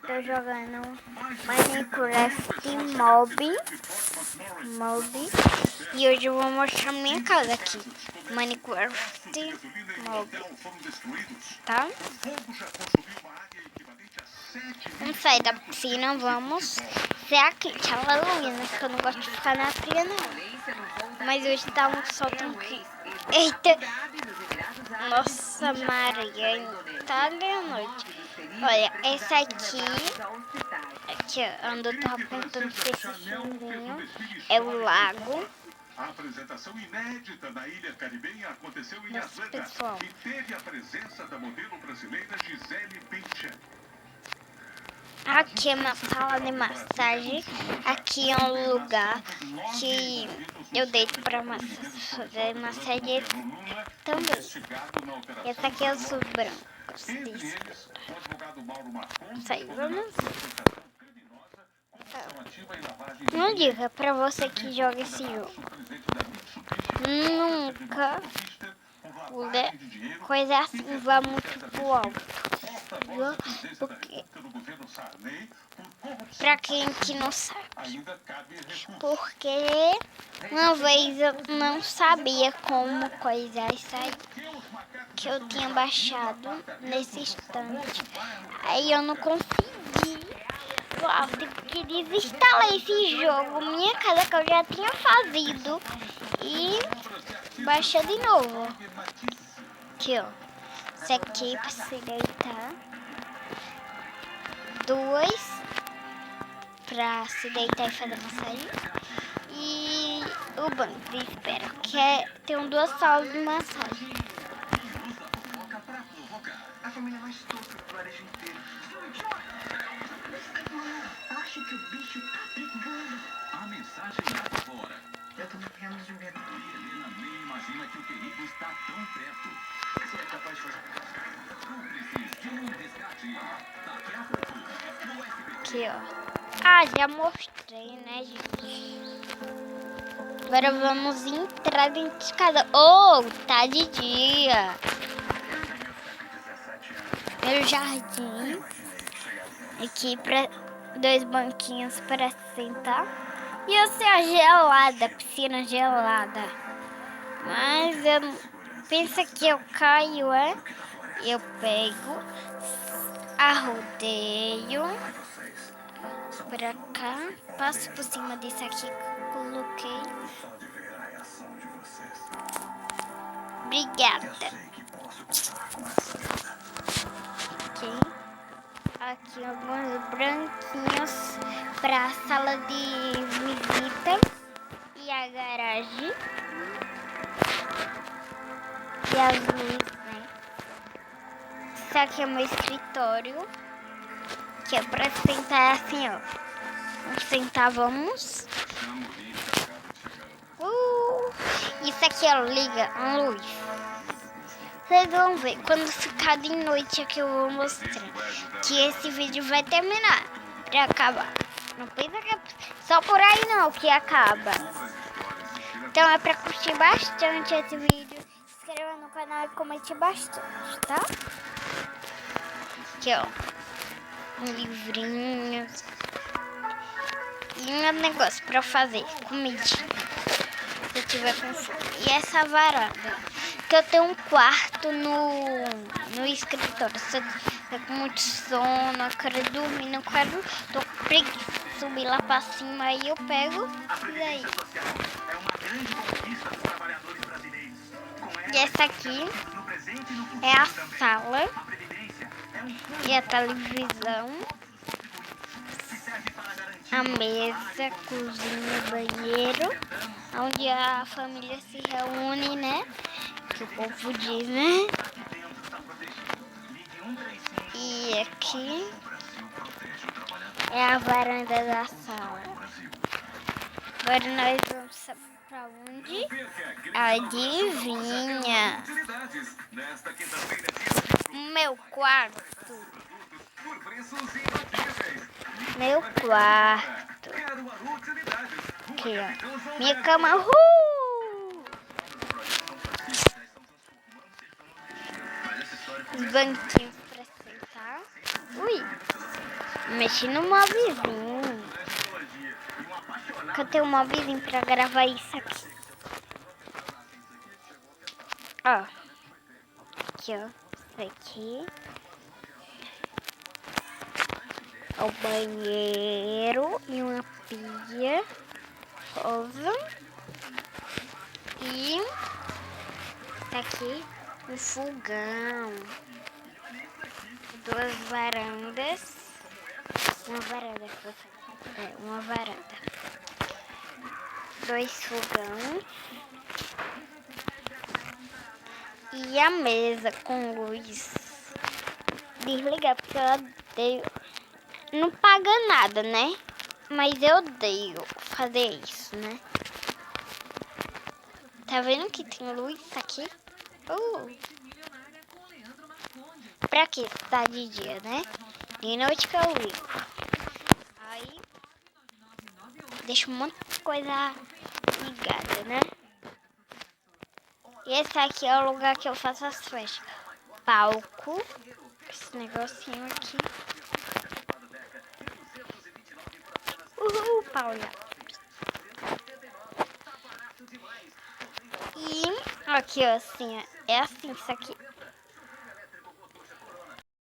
Tô jogando Minecraft Mob. E hoje eu vou mostrar minha casa aqui. Minecraft Mob. Tá? Vamos sair da piscina, vamos. Ser aqui, tchau, Luísa, que eu não gosto de ficar na fria, não. Mas hoje tá um sol tão quente. Eita! Nossa, Maria, tá ali à noite. Olha, essa aqui, ó, onde eu tava apontando pra esse fundinho, é o lago. A apresentação inédita na ilha caribenha aconteceu em Atlanta e teve a presença da modelo brasileira Gisele Bündchen. Aqui é uma sala de massagem. Aqui é um lugar que eu deito pra fazer massagem também. Essa aqui é os brancos. Isso aí, vamos. Não diga pra você que joga esse jogo. Nunca coisa assim vá muito pro alto. Porque, pra quem que não sabe, porque uma vez eu não sabia como coisar isso aí, que eu tinha baixado nesse instante, aí eu não consegui. Eu tive que desinstalar esse jogo, minha casa que eu já tinha fazido, e baixar de novo. Aqui, ó. Isso aqui pra se deitar. 2 pra se deitar e fazer massagem. E o banco de espera, que tem 2 salas de massagem. A família mais tosca do planeta inteiro. Acho que o bicho tá pegando. A mensagem lá fora. Eu tô morrendo de medo. Helena nem imagina que o perigo está tão perto. Você é capaz de fazer cúmplices de um resgate. Daqui a pouco, no SBT. Aqui, ó. Ah, já mostrei, né, gente? Agora vamos entrar dentro de casa. Oh, tá de dia. Meu jardim. Aqui para 2 banquinhos para sentar. E essa é a gelada, piscina gelada. Mas eu penso que eu caio, é? Eu pego, arrodeio pra cá, passo por cima desse aqui que eu coloquei. Obrigada. Aqui alguns branquinhos para a sala de visita e a garagem e as luzes, né? Isso aqui é meu escritório, que é para sentar assim, ó. Vamos sentar, vamos. Isso aqui, ó, liga a luz. Vocês vão ver, quando ficar de noite aqui eu vou mostrar que esse vídeo vai terminar, pra acabar. Não pensa que é só por aí não que acaba. Então é pra curtir bastante esse vídeo, se inscreva no canal e comente bastante, tá? Aqui, ó, um livrinho e um negócio pra fazer, comidinha, se eu tiver com fome. E essa varanda. Que eu tenho um quarto no escritório. Se eu tô com muito sono, eu quero dormir, não quero, tô com preguiça de subir lá pra cima, aí eu pego e aí. E essa aqui é a sala e a televisão, a mesa, cozinha, banheiro, onde a família se reúne, né? Que o povo diz, né? E aqui é a varanda da sala. Agora nós vamos saber pra onde? Adivinha? Meu quarto. Meu quarto. Aqui, ó. Minha cama. Os banquinhos pra sentar. Ui! Mexi no mobzinho. Que eu tenho um mobzinho pra gravar isso aqui. Ó. Aqui, ó. Isso aqui. O banheiro e uma pia. Ovo. E isso aqui, um fogão. Duas varandas. Uma varanda. Uma varanda. Dois fogões. E a mesa com luz. Desligar porque eu odeio. Não paga nada, né? Mas eu odeio fazer isso, né? Tá vendo que tem luz aqui? Pra que tá de dia, né? De noite que eu ligo. Aí, deixa um monte de coisa ligada, né? E esse aqui é o lugar que eu faço as festas. Palco. Esse negocinho aqui. Paula. E aqui, ó, assim, é assim isso aqui.